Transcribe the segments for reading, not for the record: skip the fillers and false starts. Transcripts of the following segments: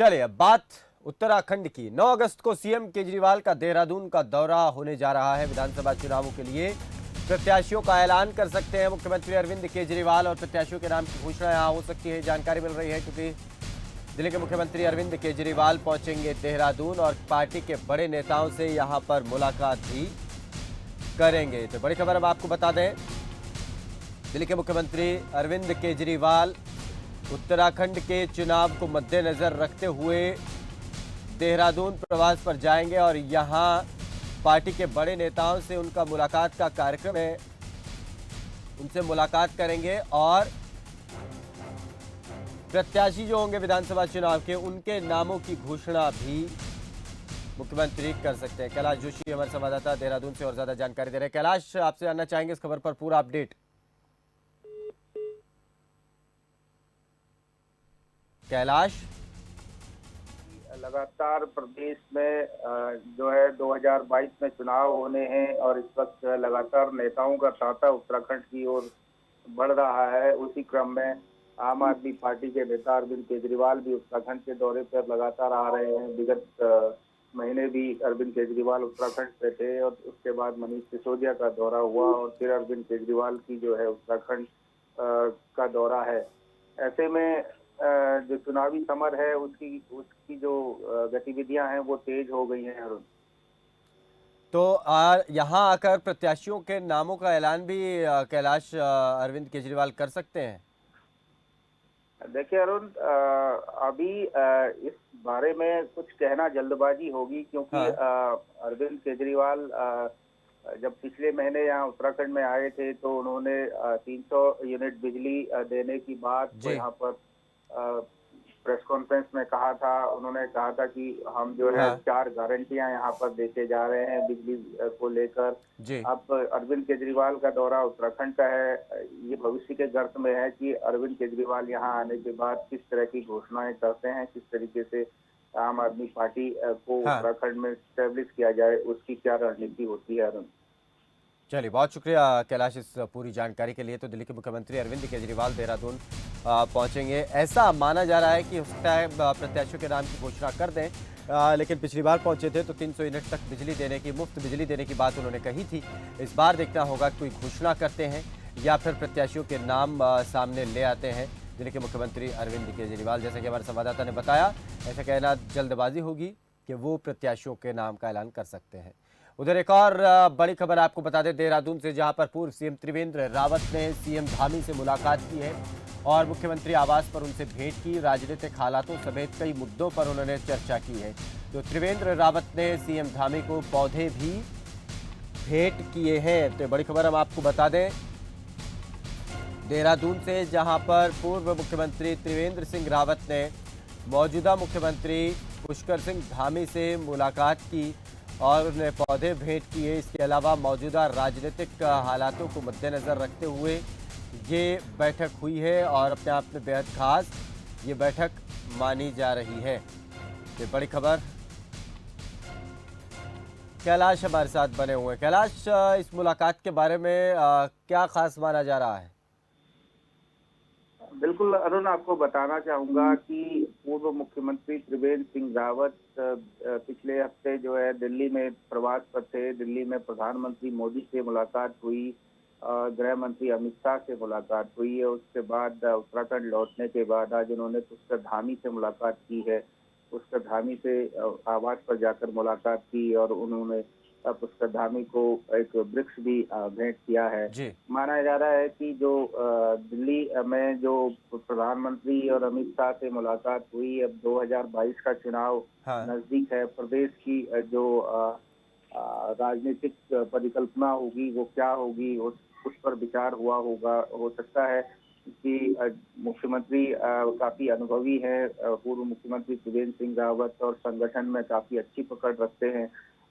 चलिए अब बात उत्तराखंड की। 9 अगस्त को सीएम केजरीवाल का देहरादून का दौरा होने जा रहा है। विधानसभा चुनावों के लिए प्रत्याशियों का ऐलान कर सकते हैं मुख्यमंत्री अरविंद केजरीवाल और प्रत्याशियों के नाम की घोषणा यहां हो सकती है। जानकारी मिल रही है क्योंकि दिल्ली के मुख्यमंत्री अरविंद केजरीवाल पहुंचेंगे देहरादून और पार्टी के बड़े नेताओं से यहां पर मुलाकात भी करेंगे। तो बड़ी खबर अब आपको बता दें, दिल्ली के मुख्यमंत्री अरविंद केजरीवाल उत्तराखंड के चुनाव को मद्देनजर रखते हुए देहरादून प्रवास पर जाएंगे और यहां पार्टी के बड़े नेताओं से उनका मुलाकात का कार्यक्रम है, उनसे मुलाकात करेंगे और प्रत्याशी जो होंगे विधानसभा चुनाव के उनके नामों की घोषणा भी मुख्यमंत्री कर सकते हैं। कैलाश जोशी हमारे संवाददाता देहरादून से और ज्यादा जानकारी दे रहे हैं। कैलाश, आपसे जानना चाहेंगे इस खबर पर पूरा अपडेट। कैलाश, लगातार प्रदेश में जो है 2022 में चुनाव होने हैं और इस वक्त लगातार नेताओं का तांता उत्तराखंड की ओर बढ़ रहा है। उसी क्रम में आम आदमी पार्टी के नेता अरविंद केजरीवाल भी उत्तराखंड के दौरे पर लगातार आ रहे हैं। विगत महीने भी अरविंद केजरीवाल उत्तराखंड पे थे और उसके बाद मनीष सिसोदिया का दौरा हुआ और फिर अरविंद केजरीवाल की जो है उत्तराखंड का दौरा है। ऐसे में जो चुनावी समर है उसकी जो गतिविधियां हैं वो तेज हो गई हैं। अरुण, तो यहां आकर प्रत्याशियों के नामों का ऐलान भी कैलाश अरविंद केजरीवाल कर सकते हैं। देखिए अरुण, अभी इस बारे में कुछ कहना जल्दबाजी होगी क्योंकि हाँ। अरविंद केजरीवाल जब पिछले महीने यहाँ उत्तराखंड में आए थे तो उन्होंने 300 यूनिट बिजली देने की बात को यहाँ पर प्रेस कॉन्फ्रेंस में कहा था। उन्होंने कहा था कि हम जो है हाँ। 4 गारंटियां यहाँ पर देते जा रहे हैं बिजली को लेकर। जी। अब अरविंद केजरीवाल का दौरा उत्तराखंड का है। ये भविष्य के गर्त में है कि अरविंद केजरीवाल यहाँ आने के बाद किस तरह की घोषणाएं करते हैं, किस तरीके से आम आदमी पार्टी को हाँ। उत्तराखंड में स्टैब्लिश किया जाए, उसकी क्या रणनीति होती है। अरुण, चलिए, बहुत शुक्रिया कैलाश इस पूरी जानकारी के लिए। तो दिल्ली के मुख्यमंत्री अरविंद केजरीवाल देहरादून पहुंचेंगे। ऐसा माना जा रहा है कि हो सकता है प्रत्याशियों के नाम की घोषणा कर दें, लेकिन पिछली बार पहुंचे थे तो 300 यूनिट तक बिजली देने की, मुफ्त बिजली देने की बात उन्होंने कही थी। इस बार देखना होगा कोई घोषणा करते हैं या फिर प्रत्याशियों के नाम सामने ले आते हैं दिल्ली के मुख्यमंत्री अरविंद केजरीवाल। जैसा कि हमारे संवाददाता ने बताया, ऐसा कहना जल्दबाजी होगी कि वो प्रत्याशियों के नाम का ऐलान कर सकते हैं। उधर एक और बड़ी खबर आपको बता दें देहरादून से, जहां पर पूर्व सीएम त्रिवेंद्र रावत ने सीएम धामी से मुलाकात की है और मुख्यमंत्री आवास पर उनसे भेंट की। राजनीतिक हालातों समेत कई मुद्दों पर उन्होंने चर्चा की है। तो त्रिवेंद्र रावत ने सीएम धामी को पौधे भी भेंट किए हैं। तो बड़ी खबर हम आपको बता दें देहरादून से, जहां पर पूर्व मुख्यमंत्री त्रिवेंद्र सिंह रावत ने मौजूदा मुख्यमंत्री पुष्कर सिंह धामी से मुलाकात की और उन्हें पौधे भेंट किए। इसके अलावा मौजूदा राजनीतिक हालातों को मद्देनजर रखते हुए ये बैठक हुई है और अपने आप में बेहद खास ये बैठक मानी जा रही है। ये बड़ी खबर। कैलाश हमारे साथ बने हुए हैं। कैलाश, इस मुलाकात के बारे में क्या खास माना जा रहा है? बिल्कुल अरुण, आपको बताना चाहूंगा कि पूर्व मुख्यमंत्री त्रिवेंद्र सिंह रावत पिछले हफ्ते जो है दिल्ली में प्रवास पर थे। दिल्ली में प्रधानमंत्री मोदी से मुलाकात हुई, गृह मंत्री अमित शाह से मुलाकात हुई है। उसके बाद उत्तराखंड लौटने के बाद आज उन्होंने पुष्कर धामी से मुलाकात की है। पुष्कर धामी से आवास पर जाकर मुलाकात की और उन्होंने पुष्कर धामी को एक वृक्ष भी भेंट किया है। जी। माना जा रहा है कि जो दिल्ली में जो प्रधानमंत्री और अमित शाह से मुलाकात हुई, अब 2022 का चुनाव हाँ। नजदीक है। प्रदेश की जो राजनीतिक परिकल्पना होगी वो क्या होगी, उस पर विचार हुआ होगा। हो सकता है कि मुख्यमंत्री काफी अनुभवी हैं, पूर्व मुख्यमंत्री त्रिवेंद्र सिंह रावत, और संगठन में काफी अच्छी पकड़ रखते हैं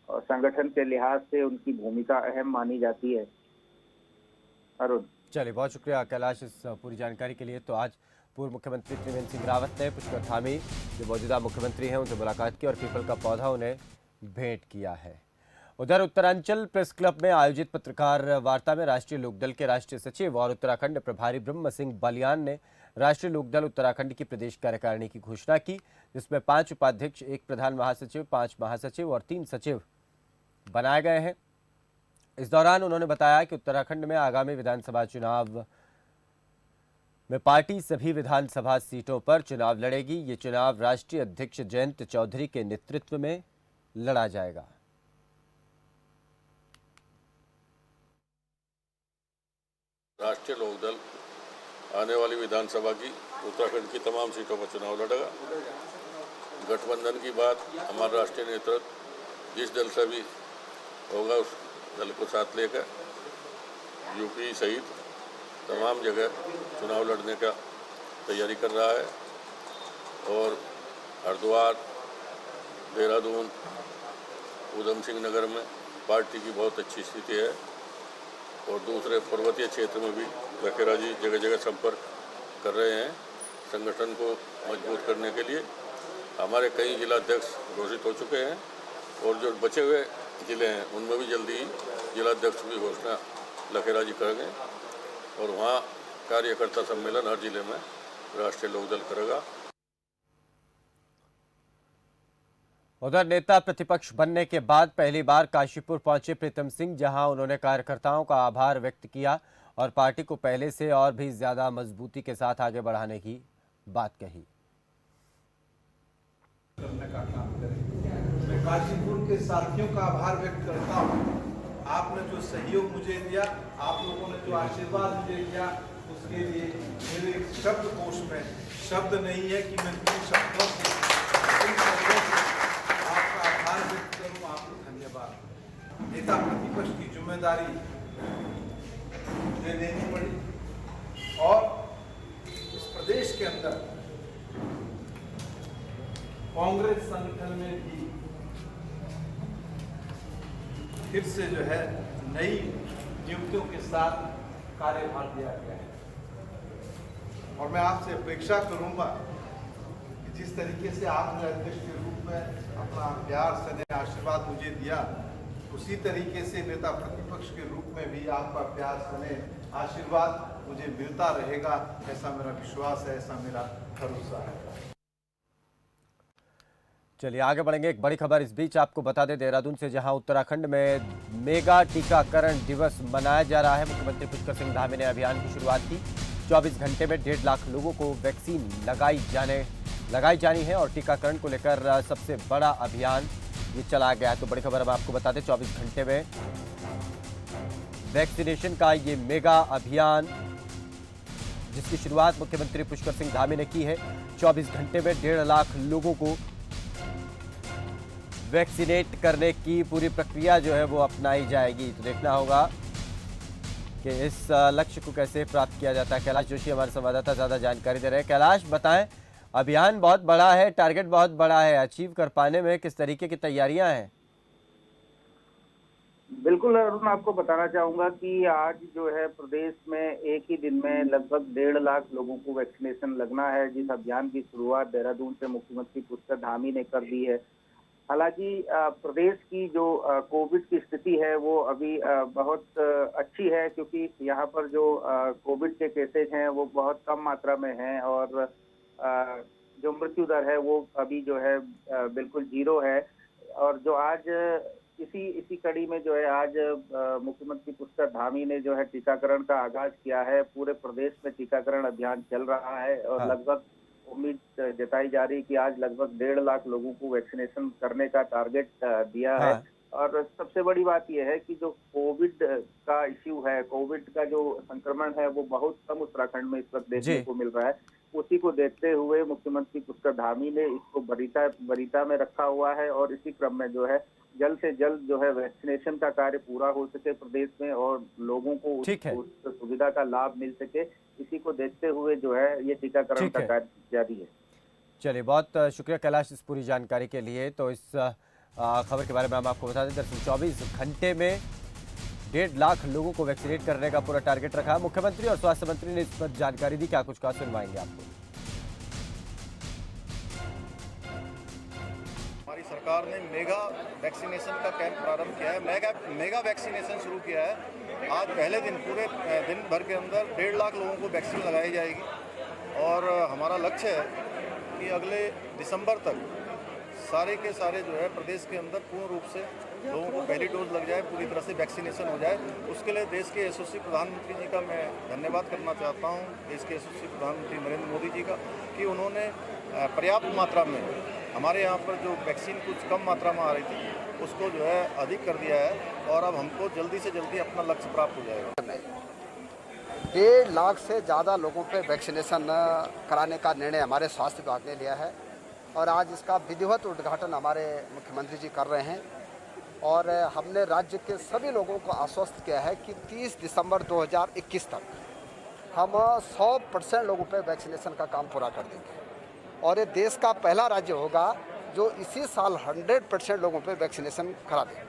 और संगठन के लिहाज से उनकी भूमिका अहम मानी जाती है। अरुण, चलिए, बहुत शुक्रिया कैलाश इस पूरी जानकारी के लिए। तो आज पूर्व मुख्यमंत्री त्रिवेंद्र सिंह रावत ने पुष्कर धामी जो मौजूदा मुख्यमंत्री हैं उनसे मुलाकात की और पीपल का पौधा उन्हें भेंट किया है। उधर उत्तरांचल प्रेस क्लब में आयोजित पत्रकार वार्ता में राष्ट्रीय लोकदल के राष्ट्रीय सचिव और उत्तराखंड प्रभारी ब्रह्म सिंह बालियान ने राष्ट्रीय लोकदल उत्तराखंड की प्रदेश कार्यकारिणी की घोषणा की, जिसमें 5 उपाध्यक्ष, 1 प्रधान महासचिव, 5 महासचिव और 3 सचिव बनाए गए हैं। इस दौरान उन्होंने बताया कि उत्तराखंड में आगामी विधानसभा चुनाव में पार्टी सभी विधानसभा सीटों पर चुनाव लड़ेगी। ये चुनाव राष्ट्रीय अध्यक्ष जयंत चौधरी के नेतृत्व में लड़ा जाएगा। राष्ट्रीय लोकदल आने वाली विधानसभा की उत्तराखंड की तमाम सीटों पर चुनाव लड़ेगा। गठबंधन की बात हमारा राष्ट्रीय नेतृत्व जिस दल से भी होगा उस दल को साथ लेकर यूपी सहित तमाम जगह चुनाव लड़ने का तैयारी कर रहा है और हरिद्वार, देहरादून, उधम सिंह नगर में पार्टी की बहुत अच्छी स्थिति है और दूसरे पर्वतीय क्षेत्र में भी लखेरा जी जगह जगह संपर्क कर रहे हैं संगठन को मजबूत करने के लिए। हमारे कई जिला अध्यक्ष घोषित हो चुके हैं और जो बचे हुए जिले हैं उनमें भी जल्दी ही जिला अध्यक्ष की घोषणा लखेरा जी करेंगे और वहाँ कार्यकर्ता सम्मेलन हर जिले में राष्ट्रीय लोकदल करेगा। उधर नेता प्रतिपक्ष बनने के बाद पहली बार काशीपुर पहुंचे प्रीतम सिंह, जहां उन्होंने कार्यकर्ताओं का आभार व्यक्त किया और पार्टी को पहले से और भी ज्यादा मजबूती के साथ आगे बढ़ाने की बात कही। मैं काशीपुर के साथियों का आभार व्यक्त करता हूँ। आपने जो सहयोग मुझे दिया, आप लोगों ने जो आशीर्वाद मुझे दिया, उसके लिए मेरे शब्दकोश में शब्द नहीं है कि मैं किन शब्दों से आपका आभार व्यक्त करूँ। आपको धन्यवाद। नेता प्रतिपक्ष की जिम्मेदारी मुझे लेनी पड़ी और इस प्रदेश के अंदर कांग्रेस संगठन में भी फिर से जो है नई नियुक्तियों के साथ कार्यभार दिया गया है और मैं आपसे अपेक्षा करूंगा कि जिस तरीके से आपने अध्यक्ष के रूप में अपना प्यार स्नेह आशीर्वाद मुझे दिया, उसी तरीके से नेता प्रतिपक्ष के रूप में भी आपका प्यार स्नेह आशीर्वाद मुझे मिलता रहेगा। ऐसा मेरा विश्वास है, ऐसा मेरा भरोसा है। चलिए आगे बढ़ेंगे। एक बड़ी खबर इस बीच आपको बता दें देहरादून से, जहां उत्तराखंड में मेगा टीकाकरण दिवस मनाया जा रहा है। मुख्यमंत्री पुष्कर सिंह धामी ने अभियान की शुरुआत की। 24 घंटे में 1.5 लाख लोगों को वैक्सीन लगाई जानी है और टीकाकरण को लेकर सबसे बड़ा अभियान ये चला गया। तो बड़ी खबर हम आपको बता दें, 24 घंटे में वैक्सीनेशन का ये मेगा अभियान जिसकी शुरुआत मुख्यमंत्री पुष्कर सिंह धामी ने की है। 24 घंटे में 1.5 लाख लोगों को वैक्सीनेट करने की पूरी प्रक्रिया जो है वो अपनाई जाएगी। तो देखना होगा कि इस लक्ष्य को कैसे प्राप्त किया जाता है। कैलाश जोशी हमारे संवाददाता ज़्यादा जानकारी दे रहे हैं। कैलाश, बताएं, अभियान बहुत बड़ा है, टारगेट बहुत बड़ा है, अचीव कर पाने में किस तरीके की तैयारियां हैं? बिल्कुल अरुण, आपको बताना चाहूंगा कि आज जो है प्रदेश में एक ही दिन में लगभग 1.5 लाख लोगों को वैक्सीनेशन लगना है, जिस अभियान की शुरुआत देहरादून से मुख्यमंत्री पुष्कर धामी ने कर दी है। हालांकि प्रदेश की जो कोविड की स्थिति है वो अभी बहुत अच्छी है, क्योंकि यहाँ पर जो कोविड के केसेज हैं वो बहुत कम मात्रा में हैं और जो मृत्यु दर है वो अभी जो है बिल्कुल 0 है। और जो आज इसी कड़ी में जो है आज मुख्यमंत्री पुष्कर धामी ने जो है टीकाकरण का आगाज किया है। पूरे प्रदेश में टीकाकरण अभियान चल रहा है और लगभग उम्मीद जताई जा रही है कि आज लगभग 1.5 लाख लोगों को वैक्सीनेशन करने का टारगेट दिया है। और सबसे बड़ी बात यह है कि जो कोविड का इश्यू है, कोविड का जो संक्रमण है वो बहुत कम उत्तराखंड में इस वक्त देखने को मिल रहा है। उसी को देखते हुए मुख्यमंत्री पुष्कर धामी ने इसको वरीयता में रखा हुआ है और इसी क्रम में जो है जल्द से जल्द जो है वैक्सीनेशन का कार्य पूरा हो सके प्रदेश में और लोगों को उस सुविधा का लाभ मिल सके, इसी को देखते हुए जो है ये टीकाकरण का कार्य जारी है। चलिए, बहुत शुक्रिया कैलाश इस पूरी जानकारी के लिए। तो इस खबर के बारे में हम आपको बता दें, दरअसल 24 घंटे में 1.5 लाख लोगों को वैक्सीनेट करने का पूरा टारगेट रखा है। मुख्यमंत्री और स्वास्थ्य मंत्री ने इस पर जानकारी दी, क्या कुछ कहा सुनवाएंगे आपको। हमारी सरकार ने मेगा वैक्सीनेशन का कैंप प्रारंभ किया है, मेगा वैक्सीनेशन शुरू किया है। आज पहले दिन पूरे दिन भर के अंदर 1.5 लाख लोगों को वैक्सीन लगाई जाएगी और हमारा लक्ष्य है कि अगले दिसंबर तक सारे के सारे जो है प्रदेश के अंदर पूर्ण रूप से लोगों को पहली डोज लग जाए, पूरी तरह से वैक्सीनेशन हो जाए। उसके लिए देश के यशस्वी प्रधानमंत्री जी का मैं धन्यवाद करना चाहता हूं, देश के यशस्वी प्रधानमंत्री नरेंद्र मोदी जी का, कि उन्होंने पर्याप्त मात्रा में हमारे यहाँ पर जो वैक्सीन कुछ कम मात्रा में आ रही थी उसको जो है अधिक कर दिया है और अब हमको जल्दी से जल्दी अपना लक्ष्य प्राप्त हो जाएगा। 1.5 लाख से ज़्यादा लोगों पे वैक्सीनेशन कराने का निर्णय हमारे स्वास्थ्य विभाग ने लिया है और आज इसका विधिवत उद्घाटन हमारे मुख्यमंत्री जी कर रहे हैं। और हमने राज्य के सभी लोगों को आश्वस्त किया है कि 30 दिसंबर 2021 तक हम 100% लोगों पे वैक्सीनेशन का काम पूरा कर देंगे और ये देश का पहला राज्य होगा जो इसी साल 100% लोगों पे वैक्सीनेशन करा देगा।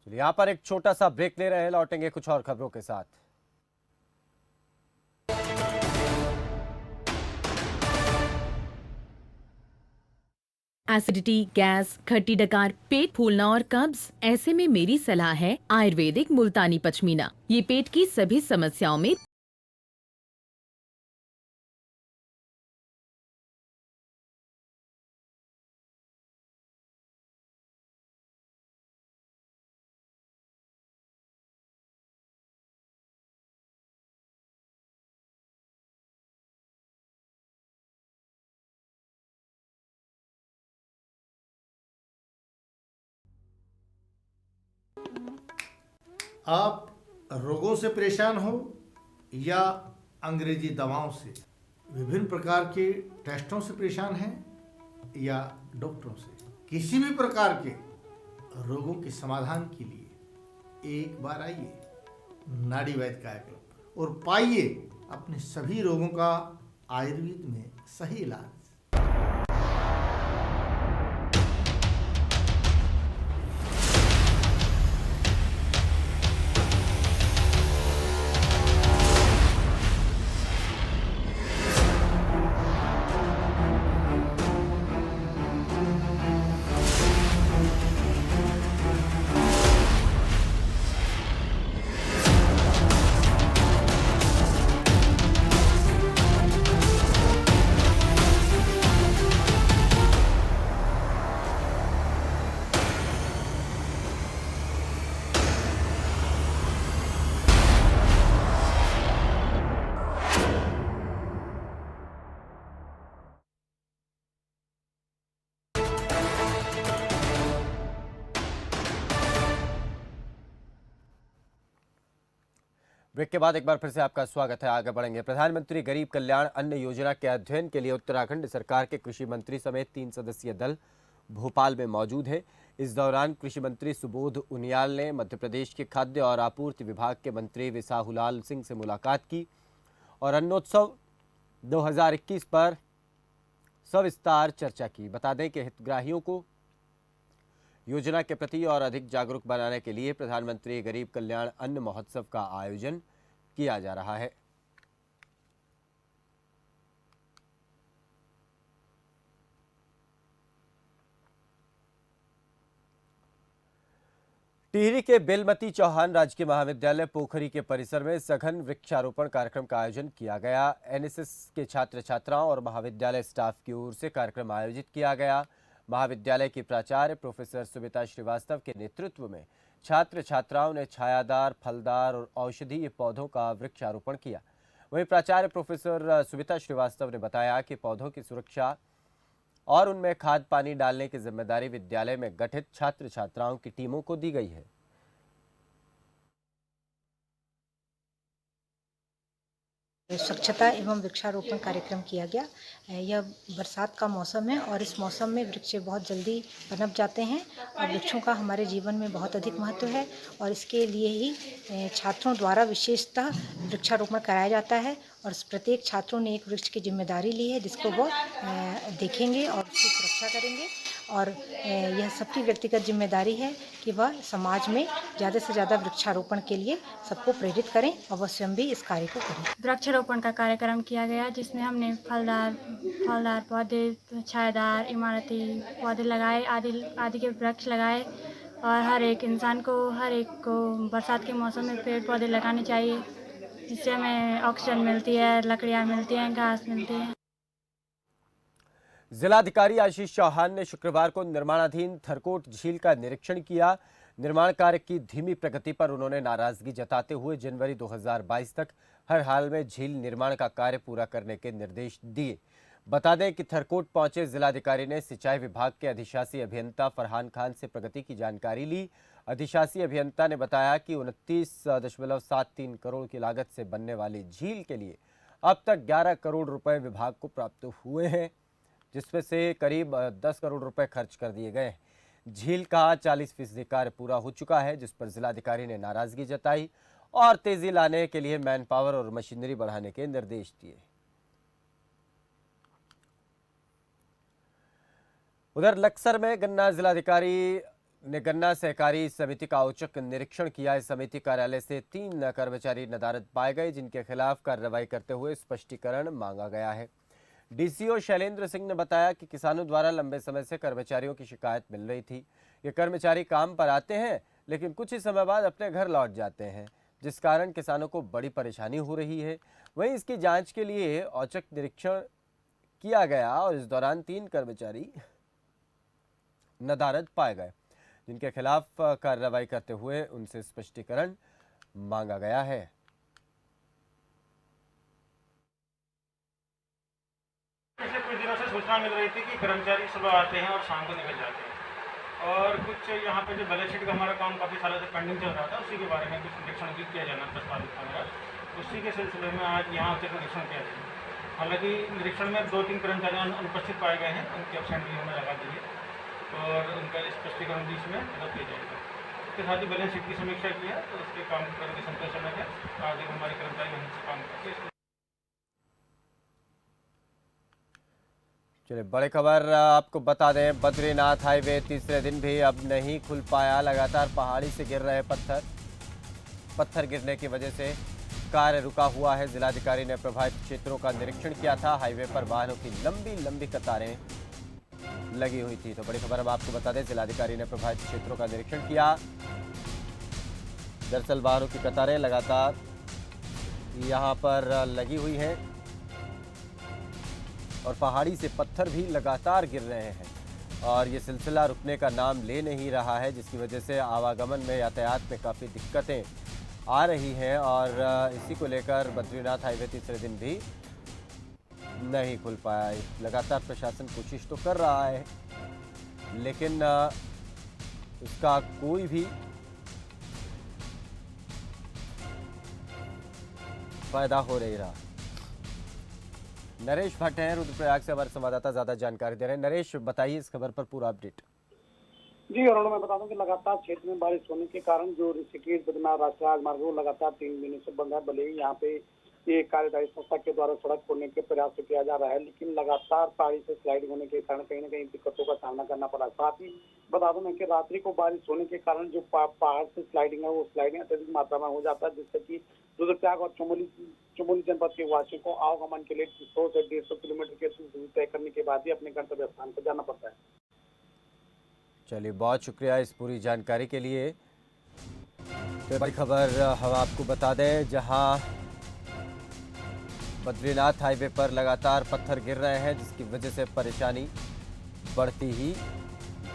चलिए यहाँ पर एक छोटा सा ब्रेक ले रहे हैं, लौटेंगे कुछ और खबरों के साथ। एसिडिटी, गैस, खट्टी डकार, पेट फूलना और कब्ज, ऐसे में मेरी सलाह है आयुर्वेदिक मुल्तानी पश्मीना। ये पेट की सभी समस्याओं में आप रोगों से परेशान हो या अंग्रेजी दवाओं से, विभिन्न प्रकार के टेस्टों से परेशान हैं या डॉक्टरों से, किसी भी प्रकार के रोगों के समाधान के लिए एक बार आइए नाड़ी वैद्य काया क्लब और पाइए अपने सभी रोगों का आयुर्वेद में सही इलाज। ब्रेक के बाद एक बार फिर से आपका स्वागत है। आगे बढ़ेंगे। प्रधानमंत्री गरीब कल्याण अन्न योजना के अध्ययन के लिए उत्तराखंड सरकार के कृषि मंत्री समेत 3 सदस्यीय दल भोपाल में मौजूद है। इस दौरान कृषि मंत्री सुबोध उनियाल ने मध्य प्रदेश के खाद्य और आपूर्ति विभाग के मंत्री विसाहुलाल सिंह से मुलाकात की और अन्नोत्सव 2021 पर सविस्तार चर्चा की। बता दें कि हितग्राहियों को योजना के प्रति और अधिक जागरूक बनाने के लिए प्रधानमंत्री गरीब कल्याण अन्न महोत्सव का आयोजन किया जा रहा है। टिहरी के बेलमती चौहान राजकीय महाविद्यालय पोखरी के परिसर में सघन वृक्षारोपण कार्यक्रम का आयोजन किया गया। एनएसएस के छात्र छात्राओं और महाविद्यालय स्टाफ की ओर से कार्यक्रम आयोजित किया गया। महाविद्यालय की प्राचार्य प्रोफेसर सुमिता श्रीवास्तव के नेतृत्व में छात्र छात्राओं ने छायादार, फलदार और औषधीय पौधों का वृक्षारोपण किया। वहीं प्राचार्य प्रोफेसर सुमिता श्रीवास्तव ने बताया कि पौधों की सुरक्षा और उनमें खाद पानी डालने की जिम्मेदारी विद्यालय में गठित छात्र छात्राओं की टीमों को दी गई है। स्वच्छता एवं वृक्षारोपण कार्यक्रम किया गया। यह बरसात का मौसम है और इस मौसम में वृक्ष बहुत जल्दी पनप जाते हैं और वृक्षों का हमारे जीवन में बहुत अधिक महत्व है और इसके लिए ही छात्रों द्वारा विशेषतः वृक्षारोपण कराया जाता है और प्रत्येक छात्रों ने एक वृक्ष की जिम्मेदारी ली है जिसको वो देखेंगे और उसकी सुरक्षा करेंगे और यह सबकी व्यक्तिगत जिम्मेदारी है कि वह समाज में ज़्यादा से ज़्यादा वृक्षारोपण के लिए सबको प्रेरित करें और वह स्वयं भी इस कार्य को करें। वृक्षारोपण का कार्यक्रम किया गया जिसमें हमने फलदार पौधे, छायादार इमारती पौधे लगाए, आदि के वृक्ष लगाए। और हर एक इंसान को, हर एक को बरसात के मौसम में पेड़ पौधे लगाने चाहिए, जिससे हमें ऑक्सीजन मिलती है, लकड़ियाँ मिलती हैं, घास मिलती है। जिलाधिकारी आशीष चौहान ने शुक्रवार को निर्माणाधीन थरकोट झील का निरीक्षण किया। निर्माण कार्य की धीमी प्रगति पर उन्होंने नाराजगी जताते हुए जनवरी 2022 तक हर हाल में झील निर्माण का कार्य पूरा करने के निर्देश दिए। बता दें कि थरकोट पहुंचे जिलाधिकारी ने सिंचाई विभाग के अधिशासी अभियंता फरहान खान से प्रगति की जानकारी ली। अधिशासी अभियंता ने बताया कि 29.73 करोड़ की लागत से बनने वाली झील के लिए अब तक 11 करोड़ रुपए विभाग को प्राप्त हुए हैं, जिसमें से करीब 10 करोड़ रुपए खर्च कर दिए गए हैं। झील का 40% कार्य पूरा हो चुका है, जिस पर जिलाधिकारी ने नाराजगी जताई और तेजी लाने के लिए मैन पावर और मशीनरी बढ़ाने के निर्देश दिए। उधर लक्सर में गन्ना जिलाधिकारी ने गन्ना सहकारी समिति का औचक निरीक्षण किया। इस समिति कार्यालय से 3 कर्मचारी नदारद पाए गए, जिनके खिलाफ कार्रवाई करते हुए स्पष्टीकरण मांगा गया है। डीसीओ शैलेंद्र सिंह ने बताया कि किसानों द्वारा लंबे समय से कर्मचारियों की शिकायत मिल रही थी। ये कर्मचारी काम पर आते हैं लेकिन कुछ ही समय बाद अपने घर लौट जाते हैं, जिस कारण किसानों को बड़ी परेशानी हो रही है। वहीं इसकी जांच के लिए औचक निरीक्षण किया गया और इस दौरान 3 कर्मचारी नदारद पाए गए, जिनके खिलाफ कार्रवाई करते हुए उनसे स्पष्टीकरण मांगा गया है। पिछले कुछ दिनों से सूचना मिल रही थी कि कर्मचारी सुबह आते हैं और शाम को निकल जाते हैं, और कुछ यहाँ पे जो बैलेंस शीट का हमारा काम काफ़ी सालों से पेंडिंग चल रहा था, उसी के बारे में कुछ निरीक्षण भी किया जाना प्रस्तावित था मेरा। उसी के सिलसिले में आज यहाँ औचक निरीक्षण किया गया। हालांकि निरीक्षण में 2-3 कर्मचारी अनुपस्थित पाए गए हैं, उनकी एब्सेंट भी हमें लगा दी है और उनका स्पष्टीकरण भी इसमें मदद किया जाएगा। इसके साथ ही बैलेंस शीट की समीक्षा की है, तो उसके काम करके संतोषजनक है। आज हमारे कर्मचारी वहीं से काम करके। चलिए बड़ी खबर आपको बता दें, बद्रीनाथ हाईवे तीसरे दिन भी अब नहीं खुल पाया। लगातार पहाड़ी से गिर रहे पत्थर गिरने की वजह से कार्य रुका हुआ है। जिलाधिकारी ने प्रभावित क्षेत्रों का निरीक्षण किया था। हाईवे पर वाहनों की लंबी लंबी कतारें लगी हुई थी। तो बड़ी खबर हम आपको बता दें, जिलाधिकारी ने प्रभावित क्षेत्रों का निरीक्षण किया। दरअसल वाहनों की कतारें लगातार यहां पर लगी हुई हैं और पहाड़ी से पत्थर भी लगातार गिर रहे हैं और ये सिलसिला रुकने का नाम ले नहीं रहा है, जिसकी वजह से आवागमन में, यातायात में काफ़ी दिक्कतें आ रही हैं। और इसी को लेकर बद्रीनाथ हाईवे तीसरे दिन भी नहीं खुल पाया। लगातार प्रशासन कोशिश तो कर रहा है, लेकिन उसका कोई भी फायदा हो नहीं रहा। नरेश भट्ट हैं रुद्रप्रयाग से, हमारे संवाददाता ज्यादा जानकारी दे रहे हैं। नरेश, बताइए इस खबर पर पूरा अपडेट। जी अरुण, मैं बता दूं कि लगातार क्षेत्र में बारिश होने के कारण जो ऋषिकेश बद्रीनाथ राष्ट्रीय राजमार्ग वो लगातार 3 दिनों से बंद है। भले ही यहाँ पे ये कार्यदायी संस्था के द्वारा सड़क खोलने के प्रयास किया जा रहा है, लेकिन लगातार पहाड़ी से स्लाइडिंग होने के कारण कहीं न कहीं दिक्कतों का सामना करना पड़ा। साथ ही बता दूं कि रात्रि को बारिश होने के कारण जो पहाड़ से स्लाइडिंग है, वो स्लाइडिंग अत्यधिक मात्रा में हो जाता है, जिससे कि रुद्रप्रयाग और चमोली जनपद के वासियों को आवागमन के लिए 100 से 150 किलोमीटर की दूरी तय करने के बाद ही अपने गंतव्य स्थान पर जाना पड़ता है। चलिए, बहुत शुक्रिया इस पूरी जानकारी के लिए। तो बड़ी खबर हम आपको बता दें, जहां बद्रीनाथ हाईवे पर लगातार पत्थर गिर रहे हैं, जिसकी वजह से परेशानी बढ़ती ही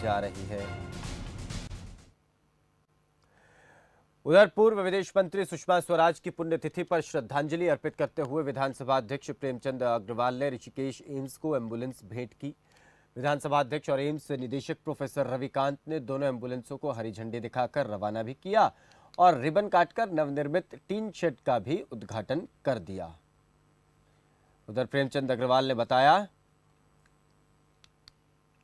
जा रही है। उधर पूर्व विदेश मंत्री सुषमा स्वराज की पुण्यतिथि पर श्रद्धांजलि अर्पित करते हुए विधानसभा अध्यक्ष प्रेमचंद अग्रवाल ने ऋषिकेश एम्स को एम्बुलेंस भेंट की। विधानसभा अध्यक्ष और एम्स निदेशक प्रोफेसर रविकांत ने दोनों एम्बुलेंसों को हरी झंडी दिखाकर रवाना भी किया और रिबन काटकर नवनिर्मित टीन शेड का भी उद्घाटन कर दिया। उधर प्रेमचंद अग्रवाल ने बताया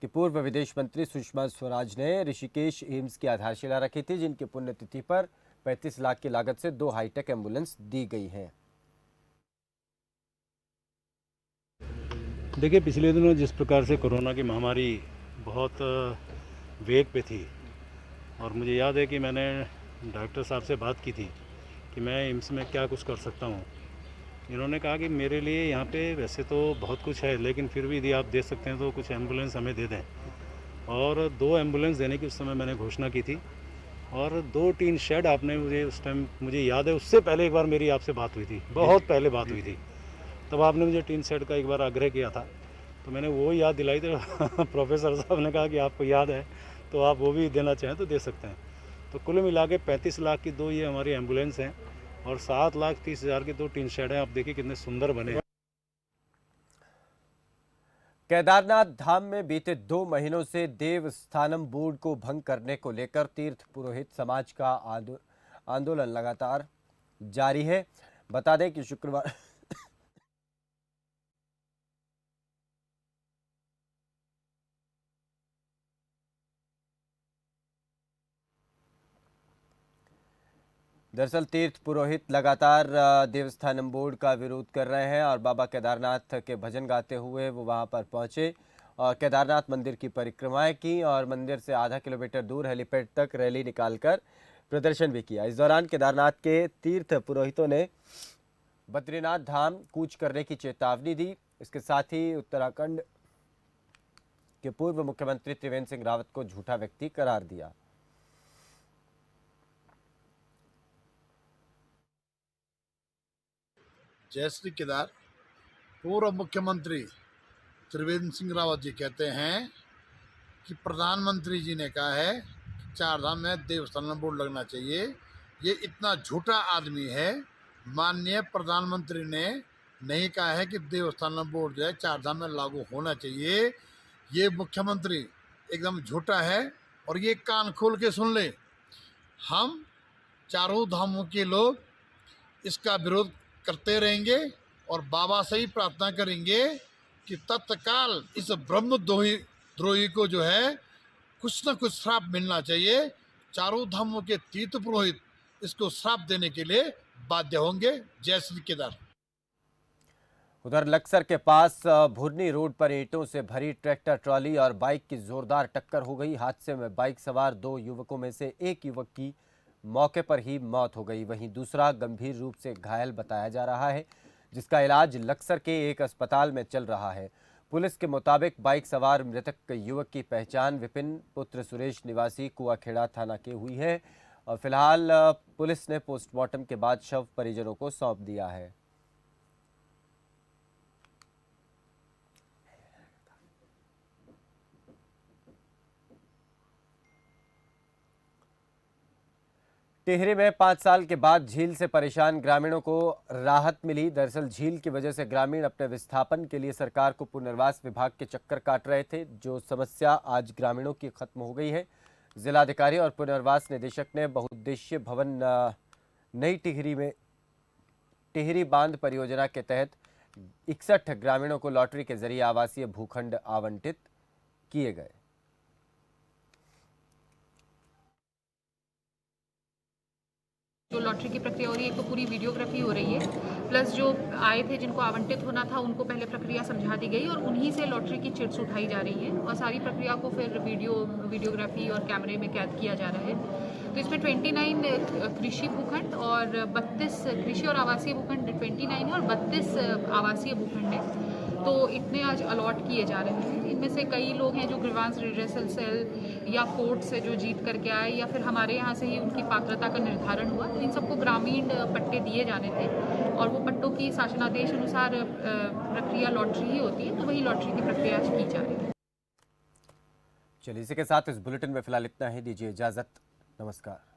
कि पूर्व विदेश मंत्री सुषमा स्वराज ने ऋषिकेश एम्स की आधारशिला रखी थी, जिनकी पुण्यतिथि पर 35 लाख की लागत से 2 हाईटेक एम्बुलेंस दी गई हैं। देखिए, पिछले दिनों जिस प्रकार से कोरोना की महामारी बहुत वेग पे थी और मुझे याद है कि मैंने डॉक्टर साहब से बात की थी कि मैं एम्स में क्या कुछ कर सकता हूँ। इन्होंने कहा कि मेरे लिए यहाँ पे वैसे तो बहुत कुछ है, लेकिन फिर भी यदि आप दे सकते हैं तो कुछ एम्बुलेंस हमें दे दें। और 2 एम्बुलेंस देने की उस समय मैंने घोषणा की थी और 2 टीन शेड आपने मुझे उस टाइम, मुझे याद है उससे पहले एक बार मेरी आपसे बात हुई थी, बहुत पहले बात हुई थी, तब आपने मुझे टीन शेड का एक बार आग्रह किया था, तो मैंने वो याद दिलाई। तो प्रोफेसर साहब ने कहा कि आपको याद है तो आप वो भी देना चाहें तो दे सकते हैं। तो कुल मिला के 35 लाख की 2 ये हमारी एम्बुलेंस हैं और 7,30,000 के 2 टीन शेड हैं। आप देखिए कितने सुंदर बने हैं। केदारनाथ धाम में बीते 2 महीनों से देवस्थानम बोर्ड को भंग करने को लेकर तीर्थ पुरोहित समाज का आंदोलन लगातार जारी है। बता दें कि शुक्रवार दरअसल तीर्थ पुरोहित लगातार देवस्थानम बोर्ड का विरोध कर रहे हैं और बाबा केदारनाथ के भजन गाते हुए वो वहां पर पहुंचे और केदारनाथ मंदिर की परिक्रमाएं की और मंदिर से आधा किलोमीटर दूर हेलीपैड तक रैली निकालकर प्रदर्शन भी किया। इस दौरान केदारनाथ के तीर्थ पुरोहितों ने बद्रीनाथ धाम कूच करने की चेतावनी दी। इसके साथ ही उत्तराखंड के पूर्व मुख्यमंत्री त्रिवेंद्र सिंह रावत को झूठा व्यक्ति करार दिया। जय श्री केदार। पूर्व मुख्यमंत्री त्रिवेंद्र सिंह रावत जी कहते हैं कि प्रधानमंत्री जी ने कहा है कि 4 धाम में देवस्थानम बोर्ड लगना चाहिए। ये इतना झूठा आदमी है। माननीय प्रधानमंत्री ने नहीं कहा है कि देवस्थानम बोर्ड जो है 4 धाम में लागू होना चाहिए। ये मुख्यमंत्री एकदम झूठा है और ये कान खोल के सुन ले, हम चारों धामों के लोग इसका विरोध करते रहेंगे और बाबा से ही प्रार्थना करेंगे कि तत्काल इस ब्रह्म द्रोही को जो है कुछ न कुछ श्राप मिलना चाहिए। चारों धामों के तीर्थ पुरोहित इसको श्राप देने के लिए बाध्य होंगे। जय श्री केदार। उधर लक्सर के पास भुरनी रोड पर ईंटों से भरी ट्रैक्टर ट्रॉली और बाइक की जोरदार टक्कर हो गई। हादसे में बाइक सवार 2 युवकों में से एक युवक की मौके पर ही मौत हो गई, वहीं दूसरा गंभीर रूप से घायल बताया जा रहा है, जिसका इलाज लक्सर के एक अस्पताल में चल रहा है। पुलिस के मुताबिक बाइक सवार मृतक युवक की पहचान विपिन पुत्र सुरेश निवासी कुआखेड़ा थाना के हुई है और फिलहाल पुलिस ने पोस्टमार्टम के बाद शव परिजनों को सौंप दिया है। टिहरी में 5 साल के बाद झील से परेशान ग्रामीणों को राहत मिली। दरअसल झील की वजह से ग्रामीण अपने विस्थापन के लिए सरकार को पुनर्वास विभाग के चक्कर काट रहे थे, जो समस्या आज ग्रामीणों की खत्म हो गई है। जिलाधिकारी और पुनर्वास निदेशक ने बहुउद्देशीय भवन नई टिहरी में टिहरी बांध परियोजना के तहत 61 ग्रामीणों को लॉटरी के जरिए आवासीय भूखंड आवंटित किए गए। जो लॉटरी की प्रक्रिया हो रही है, एक तो पूरी वीडियोग्राफी हो रही है, प्लस जो आए थे जिनको आवंटित होना था उनको पहले प्रक्रिया समझा दी गई और उन्हीं से लॉटरी की चिट्स उठाई जा रही है और सारी प्रक्रिया को फिर वीडियोग्राफी और कैमरे में कैद किया जा रहा है। तो इसमें 29 कृषि भूखंड और 32 कृषि और आवासीय भूखंड 29 है और 32 आवासीय भूखंड है। तो इतने आज अलॉट किए जा रहे हैं। इनमें से कई लोग हैं जो ग्रीवांस रिड्रेसल सेल या कोर्ट से जो जीत करके आए या फिर हमारे यहाँ से ही उनकी पात्रता का निर्धारण हुआ। इन सबको ग्रामीण पट्टे दिए जाने थे और वो पट्टों की शासनादेश अनुसार प्रक्रिया लॉटरी ही होती है, तो वही लॉटरी की प्रक्रिया की जा रही है। चलिए, इसी के साथ इस बुलेटिन में फिलहाल इतना ही। दीजिए इजाजत। नमस्कार।